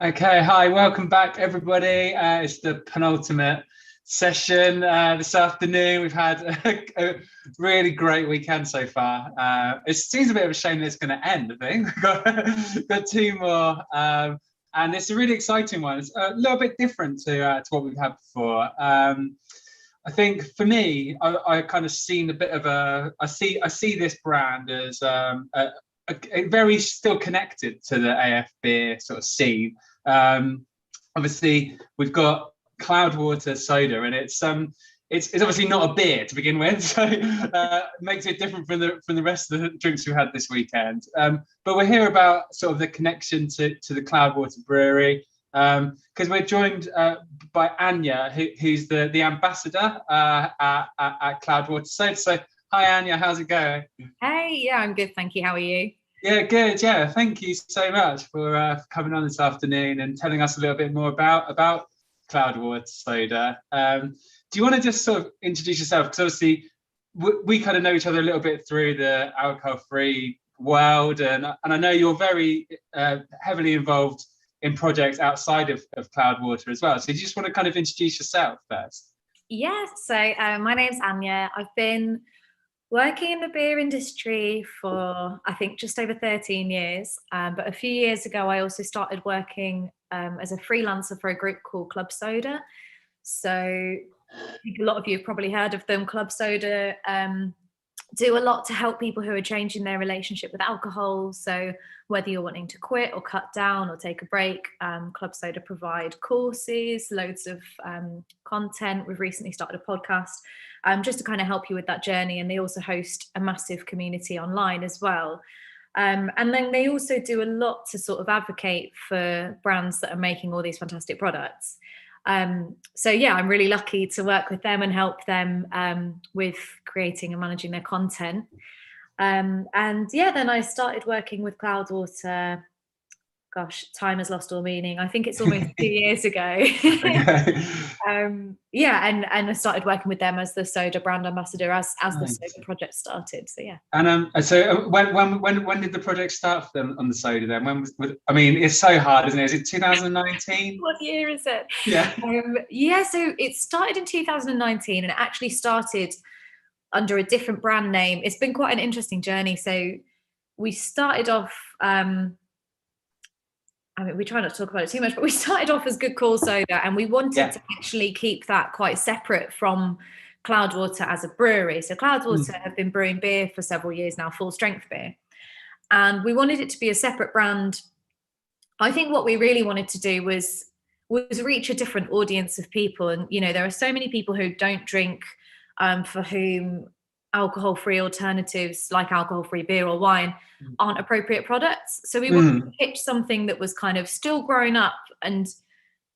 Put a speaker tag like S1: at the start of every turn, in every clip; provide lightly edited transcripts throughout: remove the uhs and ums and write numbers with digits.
S1: Okay, hi, welcome back, everybody. It's the penultimate session this afternoon. We've had a really great weekend so far. It seems a bit of a shame that it's going to end, I think. We've got two more, and it's a really exciting one. It's a little bit different to what we've had before. I think for me, I kind of seen a bit of I see this brand as very still connected to the AF beer sort of scene. Obviously, we've got Cloudwater Soda, and it's obviously not a beer to begin with, so makes it different from the rest of the drinks we had this weekend. But we'll hear about sort of the connection to the Cloudwater Brewery. Because we're joined by Anja, who's the ambassador at Cloudwater Soda. So, hi Anja, how's it going?
S2: Hey, yeah, I'm good, thank you. How are you?
S1: Yeah, good. Yeah, thank you so much for coming on this afternoon and telling us a little bit more about Cloudwater Soda. Do you want to just sort of introduce yourself? Because obviously we kind of know each other a little bit through the alcohol-free world, and I know you're very heavily involved in projects outside of Cloudwater as well. So do you just want to kind of introduce yourself first?
S2: Yeah, so my name's Anja. I've been working in the beer industry for, I think, just over 13 years. But a few years ago, I also started working as a freelancer for a group called Club Soda. So I think a lot of you have probably heard of them. Club Soda do a lot to help people who are changing their relationship with alcohol. So whether you're wanting to quit or cut down or take a break, Club Soda provide courses, loads of content. We've recently started a podcast just to kind of help you with that journey. And they also host a massive community online as well. And then they also do a lot to sort of advocate for brands that are making all these fantastic products. So yeah, I'm really lucky to work with them and help them with creating and managing their content. And yeah, then I started working with Cloudwater. Gosh, time has lost all meaning. I think it's almost 2 years ago.
S1: Okay.
S2: Yeah, and I started working with them as the soda brand ambassador as the
S1: Nice.
S2: soda project started. So yeah.
S1: And so when did the project start for them on the soda then? I mean, it's so hard, isn't it? Is it 2019?
S2: What year is it?
S1: Yeah.
S2: Yeah, so it started in 2019 and it actually started under a different brand name. It's been quite an interesting journey. So we started off, I mean, we try not to talk about it too much, but we started off as Good Call Soda, and we wanted to actually keep that quite separate from Cloudwater as a brewery. So Cloudwater have been brewing beer for several years now, full strength beer. And we wanted it to be a separate brand. I think what we really wanted to do was reach a different audience of people. And, you know, there are so many people who don't drink, for whom alcohol-free alternatives like alcohol-free beer or wine aren't appropriate products. So we wanted to pitch something that was kind of still grown up, and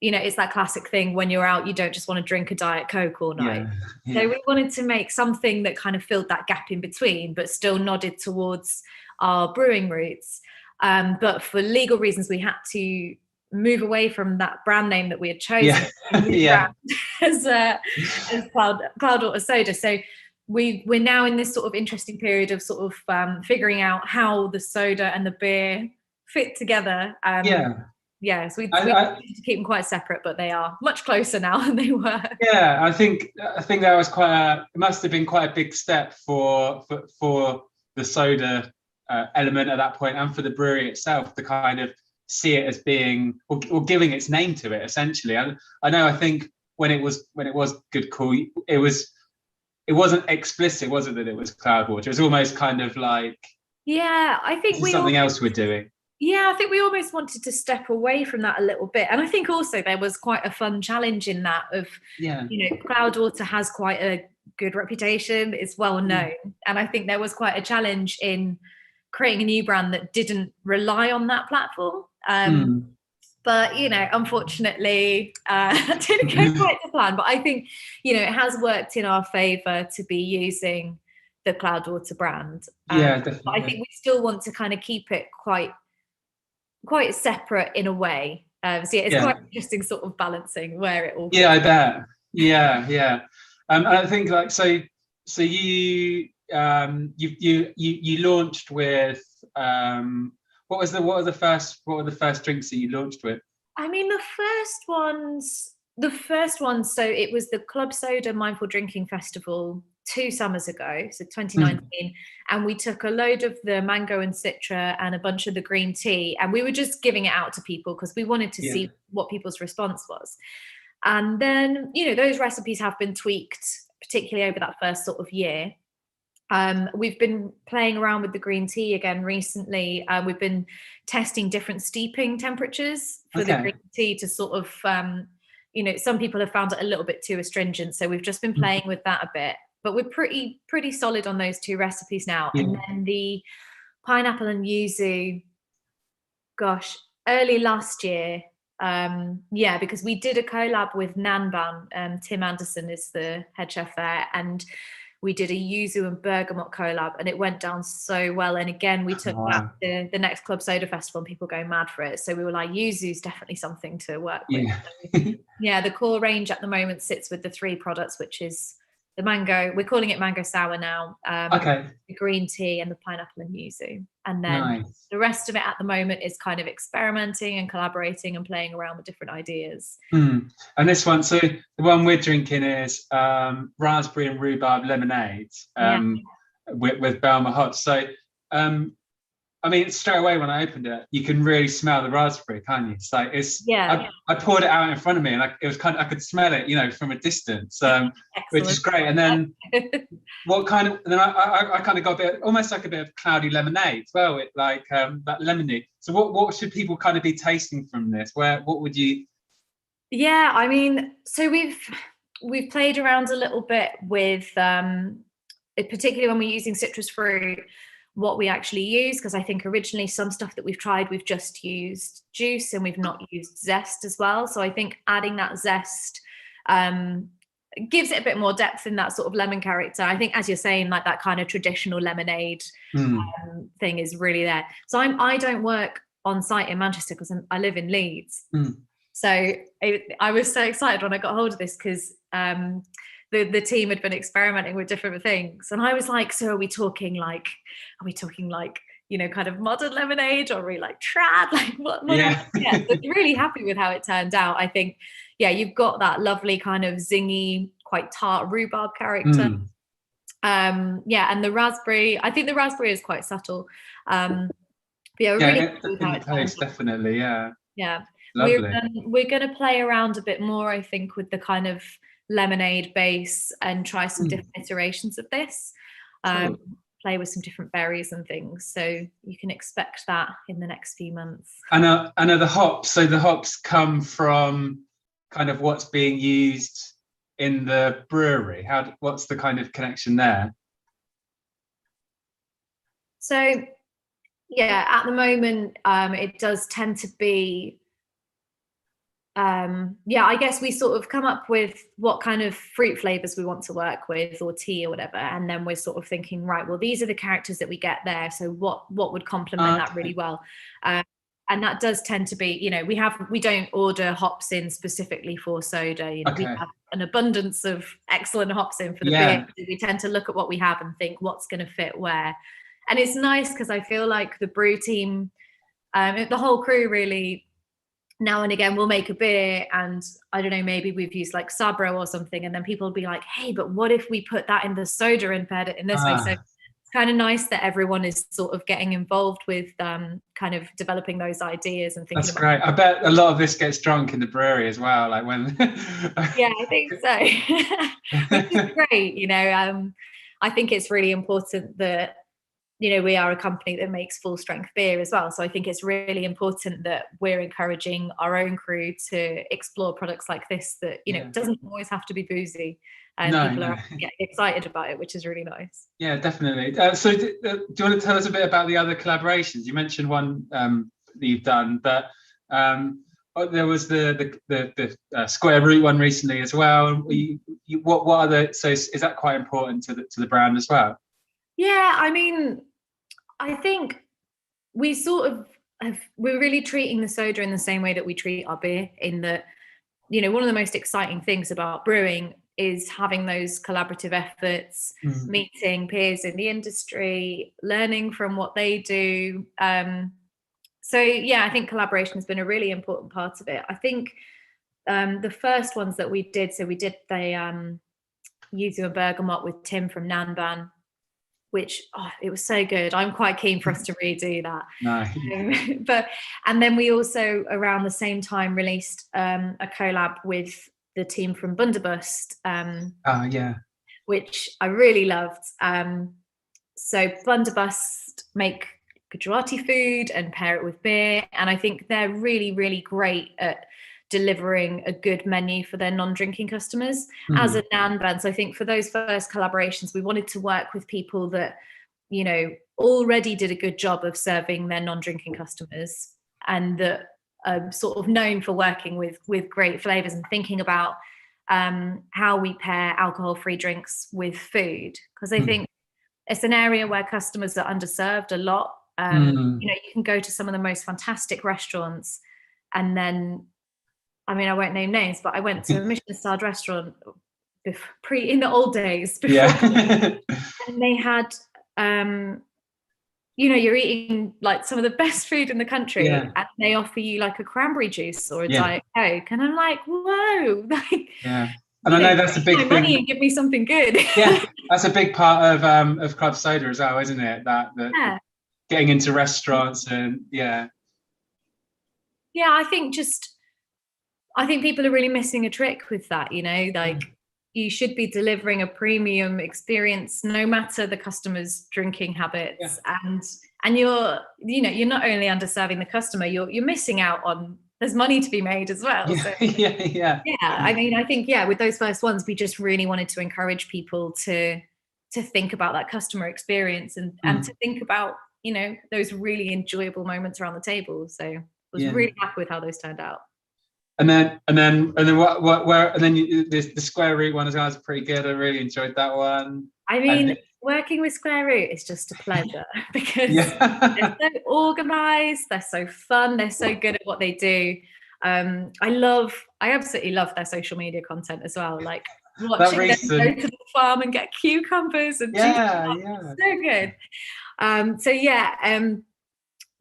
S2: you know, it's that classic thing when you're out, you don't just want to drink a Diet Coke all night. Yeah. So we wanted to make something that kind of filled that gap in between, but still nodded towards our brewing roots. But for legal reasons, we had to move away from that brand name that we had chosen as Cloudwater Soda. So we're now in this sort of interesting period of sort of figuring out how the soda and the beer fit together. So we to keep them quite separate, but they are much closer now than they were.
S1: Yeah, I think that was it must have been quite a big step for the soda element at that point, and for the brewery itself to kind of see it as being or giving its name to it essentially. I know, I think when it was Good Call, it wasn't explicit, was it, that it was Cloudwater? It was almost kind of like,
S2: yeah, I think
S1: something else we're doing.
S2: Yeah, I think we almost wanted to step away from that a little bit. And I think also there was quite a fun challenge in that of, you know, Cloudwater has quite a good reputation, it's well known. And I think there was quite a challenge in creating a new brand that didn't rely on that platform. But, you know, unfortunately, didn't go quite to plan. But I think, you know, it has worked in our favour to be using the Cloudwater brand.
S1: Definitely.
S2: But I think we still want to kind of keep it quite separate in a way. So yeah, it's quite interesting sort of balancing where it all goes.
S1: Yeah, I bet. Yeah. I think like so you launched with what were the first drinks that you launched with?
S2: I mean, the first ones, so it was the Club Soda Mindful Drinking Festival 2 summers ago, so 2019, and we took a load of the mango and citra and a bunch of the green tea, and we were just giving it out to people because we wanted to see what people's response was. And then, those recipes have been tweaked, particularly over that first sort of year. We've been playing around with the green tea again recently. We've been testing different steeping temperatures for the green tea to sort of, some people have found it a little bit too astringent. So we've just been playing with that a bit, but we're pretty solid on those 2 recipes now. And then the pineapple and yuzu, gosh, early last year. Because we did a collab with Nanban. Tim Anderson is the head chef there, and we did a yuzu and bergamot collab, and it went down so well. And again, we took that to the next Club Soda Festival, and people go mad for it. So we were like, yuzu's definitely something to work with. So, the core range at the moment sits with the 3 products, which is the mango, we're calling it mango sour now, the green tea and the pineapple and yuzu. And then the rest of it at the moment is kind of experimenting and collaborating and playing around with different ideas.
S1: And this one, so the one we're drinking is raspberry and rhubarb lemonade with Belma hops. So I mean, straight away when I opened it, you can really smell the raspberry, can't you? It's like I poured it out in front of me, and it was I could smell it, from a distance, which is great. And then what kind of? Then I kind of got almost like a bit of cloudy lemonade as well, with like that lemony. So what should people kind of be tasting from this? What would you?
S2: Yeah, I mean, so we've played around a little bit with, particularly when we're using citrus fruit, what we actually use, because I think originally some stuff that we've tried, we've just used juice and we've not used zest as well. So I think adding that zest gives it a bit more depth in that sort of lemon character. I think, as you're saying, like that kind of traditional lemonade thing is really there. So I don't work on site in Manchester because I live in Leeds. So I was so excited when I got hold of this because the team had been experimenting with different things, and I was like, so are we talking like kind of modern lemonade, or are we like trad, like what? So really happy with how it turned out. I think you've got that lovely kind of zingy, quite tart rhubarb character. And the raspberry, I think the raspberry is quite subtle. Really
S1: definitely.
S2: We're going to play around a bit more, I think, with the kind of lemonade base and try some different iterations of this. Play with some different berries and things, so you can expect that in the next few months.
S1: I know the hops, so the hops come from kind of what's being used in the brewery. What's the kind of connection there?
S2: So at the moment it does tend to be I guess we sort of come up with what kind of fruit flavors we want to work with, or tea or whatever, and then we're sort of thinking, right, well, these are the characters that we get there, so what would complement that really well. And that does tend to be, we don't order hops in specifically for soda. We have an abundance of excellent hops in for the beer. We tend to look at what we have and think what's going to fit where. And it's nice because I feel like the brew team, the whole crew really, now and again we'll make a beer and I don't know, maybe we've used like Sabro or something, and then people will be like, hey, but what if we put that in the soda and paired it in this way? So it's kind of nice that everyone is sort of getting involved with kind of developing those ideas and thinking.
S1: That's great. I bet a lot of this gets drunk in the brewery as well, like when
S2: I think so. Which is great. I think it's really important that we are a company that makes full strength beer as well. So I think it's really important that we're encouraging our own crew to explore products like this that, it doesn't always have to be boozy, and people are getting excited about it, which is really nice. Yeah,
S1: definitely. So do you want to tell us a bit about the other collaborations? You mentioned one that you've done, but there was the Square Root one recently as well. What are the, so is that quite important to the brand as well?
S2: Yeah, I mean, I think we sort of we're really treating the soda in the same way that we treat our beer, in that, one of the most exciting things about brewing is having those collaborative efforts, meeting peers in the industry, learning from what they do. So yeah, I think collaboration has been a really important part of it. I think the first ones that we did, so we did the yuzu and bergamot with Tim from Nanban, which it was so good. I'm quite keen for us to redo that.
S1: No.
S2: And then we also around the same time released a collab with the team from Bunderbust.
S1: Yeah.
S2: Which I really loved. So Bunderbust make Gujarati food and pair it with beer, and I think they're really, really great at delivering a good menu for their non-drinking customers as a Nanban. So I think for those first collaborations, we wanted to work with people that, you know, already did a good job of serving their non-drinking customers, and that are sort of known for working with great flavors and thinking about how we pair alcohol-free drinks with food, because I think it's an area where customers are underserved a lot. You know, you can go to some of the most fantastic restaurants, and then, I mean, I won't name names, but I went to a Michelin-starred restaurant in the old days before, and they had, you know, you're eating like some of the best food in the country, and they offer you like a cranberry juice or a Diet Coke, and I'm like, whoa, like,
S1: and I know that's a big thing.
S2: Money and give me something good.
S1: That's a big part of Cloudwater Soda as well, isn't it? That getting into restaurants and I
S2: think people are really missing a trick with that, you know, like you should be delivering a premium experience no matter the customer's drinking habits. And you're not only underserving the customer, you're missing out on, there's money to be made as well. I mean, I think with those first ones, we just really wanted to encourage people to think about that customer experience and to think about, you know, those really enjoyable moments around the table. So I was really happy with how those turned out.
S1: And then the Square Root one as well is pretty good. I really enjoyed that one.
S2: I mean, working with Square Root is just a pleasure because they're so organized, they're so fun, they're so good at what they do. I absolutely love their social media content as well. Like watching them go to the farm and get cucumbers and so good.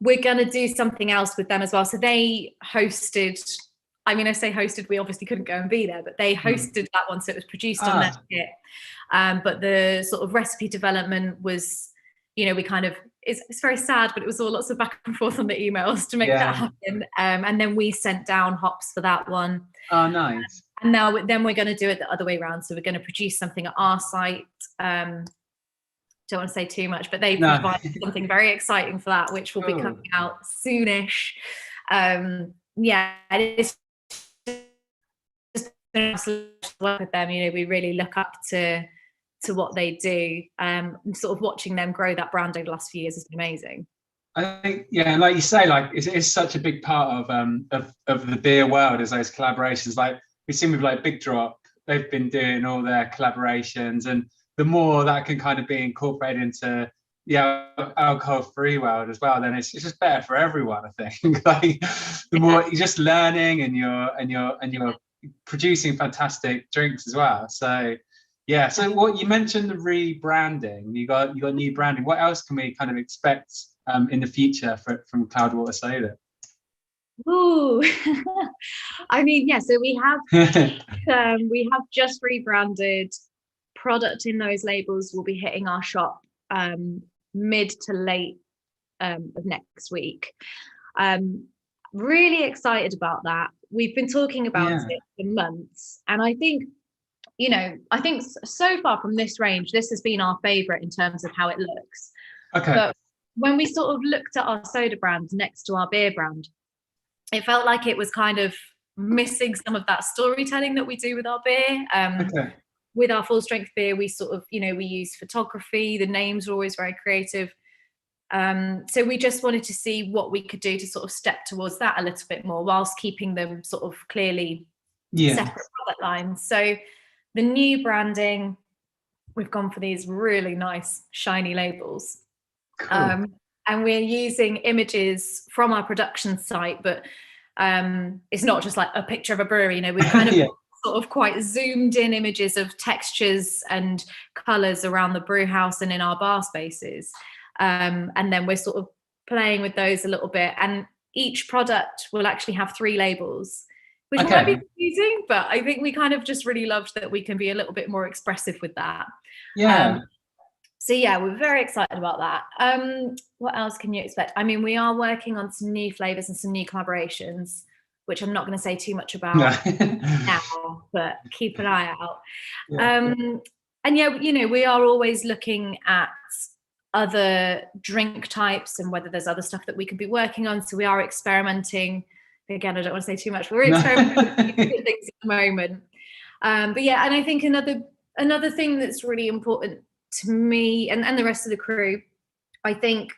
S2: We're gonna do something else with them as well. So they hosted. I mean, I say hosted, we obviously couldn't go and be there, but they hosted that one, so it was produced on their kit. But the sort of recipe development was, you know, we kind of, it's very sad, but it was all lots of back and forth on the emails to make that happen. And then we sent down hops for that one.
S1: Oh, nice.
S2: And then we're going to do it the other way around. So we're going to produce something at our site. Don't want to say too much, but they provided something very exciting for that, which will be coming out soonish. It is work with them, you know, we really look up to what they do. Sort of watching them grow that brand over the last few years has been amazing.
S1: I think, and like you say, like it's such a big part of the beer world is those collaborations. Like we've seen with like Big Drop, they've been doing all their collaborations, and the more that can kind of be incorporated into alcohol-free world as well, then it's just better for everyone, I think. Like the more you're just learning and you're producing fantastic drinks as well. So so what you mentioned, the rebranding, you got new branding. What else can we kind of expect in the future from Cloudwater Soda?
S2: Ooh, I mean, so we have just rebranded. Product in those labels will be hitting our shop mid to late of next week. Really excited about that. We've been talking about it for months, and I think so far from this range, this has been our favorite in terms of how it looks. But when we sort of looked at our soda brand next to our beer brand, it felt like it was kind of missing some of that storytelling that we do with our beer. With our full strength beer, we sort of, we use photography, the names are always very creative. So we just wanted to see what we could do to sort of step towards that a little bit more whilst keeping them sort of clearly separate product lines. So the new branding, we've gone for these really nice shiny labels. Cool. And we're using images from our production site, but it's not just like a picture of a brewery, we've kind of sort of quite zoomed in images of textures and colours around the brew house and in our bar spaces. And then we're sort of playing with those a little bit. And each product will actually have 3 labels, which might be confusing, but I think we kind of just really loved that we can be a little bit more expressive with that. So yeah, we're very excited about that. What else can you expect? I mean, we are working on some new flavors and some new collaborations, which I'm not going to say too much about now, but keep an eye out. And yeah, you know, we are always looking at other drink types and whether there's other stuff that we could be working on. So we are experimenting. Again, I don't want to say too much, but we're experimenting with things at the moment. But yeah, and I think another thing that's really important to me and the rest of the crew, I think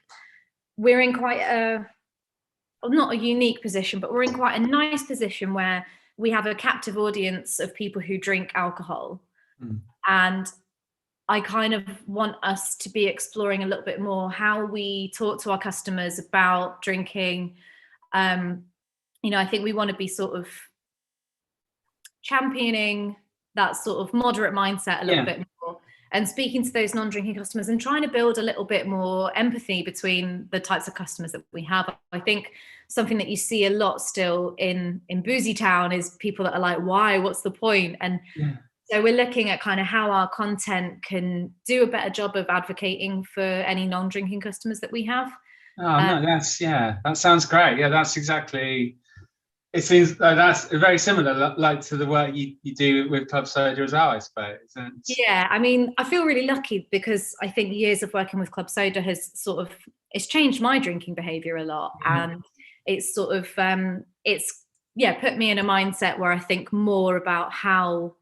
S2: we're in quite not a unique position, but we're in quite a nice position where we have a captive audience of people who drink alcohol. And I kind of want us to be exploring a little bit more how we talk to our customers about drinking. You know, I think we want to be sort of championing that sort of moderate mindset a little bit more, and speaking to those non-drinking customers and trying to build a little bit more empathy between the types of customers that we have. I think something that you see a lot still in Boozy Town is people that are like, why, what's the point? And so we're looking at kind of how our content can do a better job of advocating for any non-drinking customers that we have.
S1: No, that sounds great. Yeah, that's exactly, it seems that's very similar, like to the work you do with Club Soda as well, I suppose.
S2: Yeah, I mean, I feel really lucky because I think years of working with Club Soda has sort of, it's changed my drinking behavior a lot. And it's sort of, put me in a mindset where I think more about how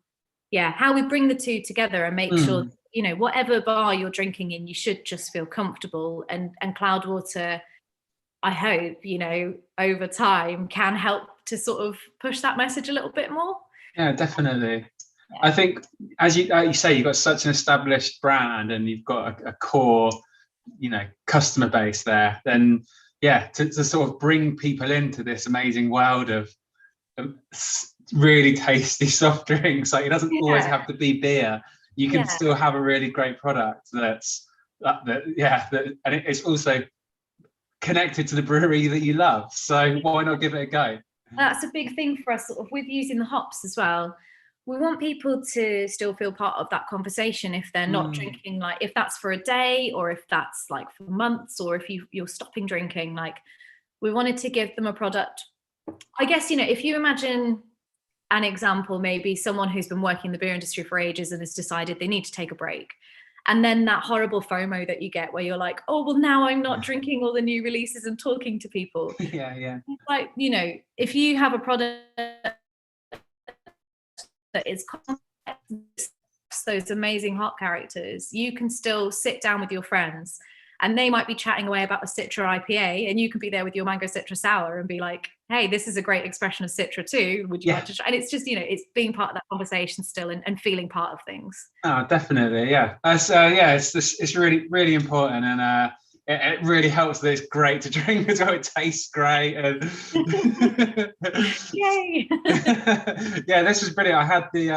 S2: we bring the two together and make sure, you know, whatever bar you're drinking in, you should just feel comfortable. And Cloudwater, I hope, you know, over time can help to sort of push that message a little bit more. Yeah,
S1: definitely. I think, as you say, you've got such an established brand and you've got a core, you know, customer base there. Then, to sort of bring people into this amazing world of really tasty soft drinks. Like, it doesn't always have to be beer. You can still have a really great product and it's also connected to the brewery that you love. So why not give it a go?
S2: That's a big thing for us, sort of with using the hops as well. We want people to still feel part of that conversation if they're not drinking, like if that's for a day or if that's like for months or if you're stopping drinking. Like, we wanted to give them a product. I guess, you know, if you imagine an example, maybe someone who's been working in the beer industry for ages and has decided they need to take a break. And then that horrible FOMO that you get where you're like, oh, well, now I'm not drinking all the new releases and talking to people. Like, you know, if you have a product that is complex, those amazing hop characters, you can still sit down with your friends and they might be chatting away about a Citra IPA and you can be there with your mango Citra sour and be like, hey, this is a great expression of Citra too. Would you like to try? And it's just, you know, it's being part of that conversation still and feeling part of things.
S1: Oh, definitely. Yeah. It's really, really important. And it really helps that it's great to drink as well. It tastes great. And
S2: Yay.
S1: This was brilliant. I had the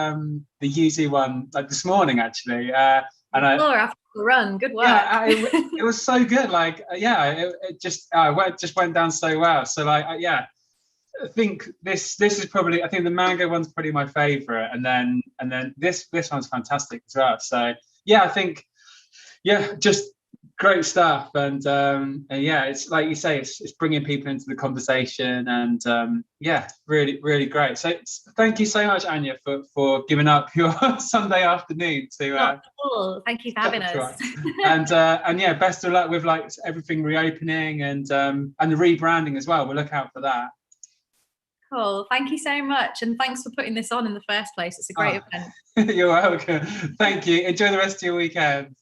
S1: yuzu one like this morning actually.
S2: After the run, good work.
S1: It was so good. Like, it just went down so well. So like, I think this is probably, I think the mango one's probably my favorite, and then this one's fantastic as well. So I think just great stuff, and it's like you say, it's bringing people into the conversation, and really, really great. So thank you so much, Anja, for giving up your Sunday afternoon to
S2: cool. Thank you for having us.
S1: And best of luck with like everything reopening and the rebranding as well. We'll look out for that.
S2: Cool. Thank you so much, and thanks for putting this on in the first place. It's a great event.
S1: You're welcome. Thank you. Enjoy the rest of your weekend.